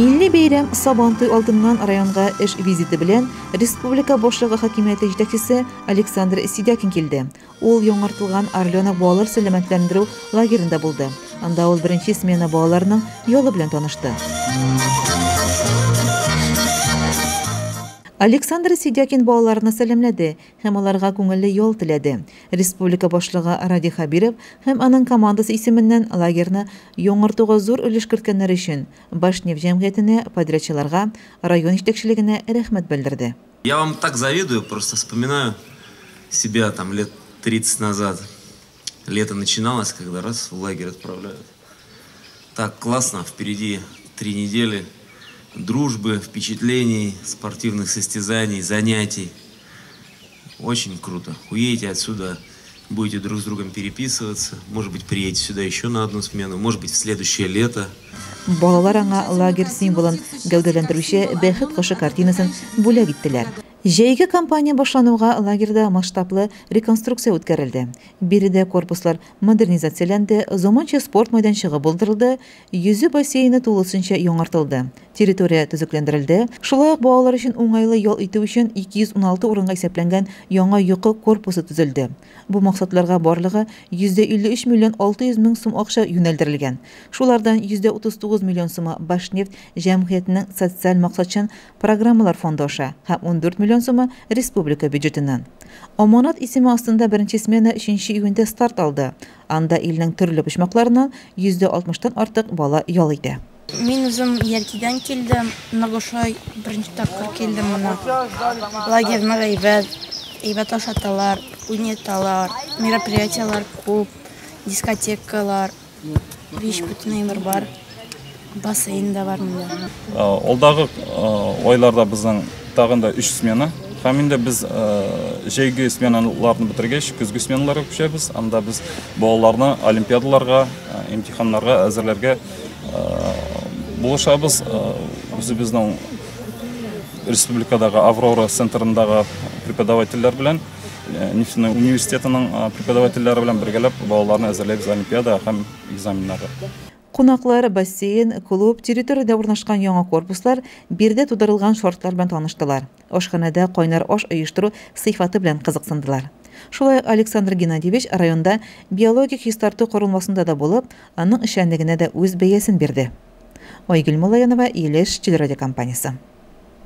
Milli beyram Sabantı алдыннан районга эш визиты белән республика башлыгы хакимияте җитәкчесе Александр Сидякин килде. Ул яңартылган Орленок балалар сәламәтләндерү лагерендә булды. Анда ул беренче смена балаларының юлы белән танышты. Александр Сидякин балаларны сәламләде һәм аларга күңелле ял теләде. Республика башлыгы Ради Хабиров һәм аның командасы исеменнән лагерны яңартуга зур өлеш керткәннәр өчен Башнефть җәмгыятенә, подрядчыларга, район җитәкчелегенә рәхмәт белдерде. Я вам так завидую, просто вспоминаю себя там лет 30 назад. Лето начиналось, когда раз в лагерь отправляют. Так классно, впереди 3 недели. Дружбы, впечатлений, спортивных состязаний, занятий. Очень круто. Уедете отсюда, будете друг с другом переписываться. Может быть, приедете сюда еще на одну смену. Может быть, в следующее лето. Балалар аңа лагерь символын гәүдәләндерүче бәхет кошы картинасын бүләк иттеләр. Җәйге кампания башлануга лагерда масштаблы реконструкция үткәрелде. Биредә корпуслар модернизацияләнде, заманча спорт мәйданчыгы булдырылды, yüзү бассейны тулысынча яңартылды. Территория төзекләндерелде. Шулай ук балалар өчен уңайлы ял итү өчен 216 урынга исәпләнгән яңа йокы корпусы төзелде. Бу максатларга барлыгы 153 миллион 600 мең сум акча юнәлдерелгән. Шулардан 139 миллион сумы Башнефть җәмгыятенең социаль максатчан программалар фонды аша һәм 14 миллион сумы республика бюджетыннан. Аманат исеме астында беренче смена 3 июньдә старт алды. Анда илнең төрле почмакларыннан 160-тан артык бала ял итә. Мин үзем Яркидән килдем, Нагошай беренче тапкыр килдем моны. Лагерьне әйбәт ашаталар, уйнаталар, мероприятиялар күп, дискотекалар, бишбүтнәйләр бар, бассейн да бар монда. Олдагы ойларда безнең тагында 3 смена. Һәм инде без җәйге сменаларны бетергәч, көзге сменаларга күчәбез. Анда без балаларны олимпиадаларга, имтиханнарга әзерләргә булышабыз. Үзебезнең республикадагы Аврора центрындагы преподавательләр белән, Нефтяной университетының преподавательләре белән бергәләп балаларны әзерләйбез олимпиада һәм экзаменнарга. Кунаклар бассейн, клуб, территорияда урнашкан яңа корпуслар бирдә тудырылган шартлар белән таныштылар. Ашханәдә кайнар аш оештыру сыйфаты белән кызыксындылар. Шулай Александр Геннадьевич районда биологик хистарту корылмасында да булып, аның эшчәнлегенә дә үз бәясен бирде. Айгөл Мулаянова, Илеш телерадиокомпаниясе.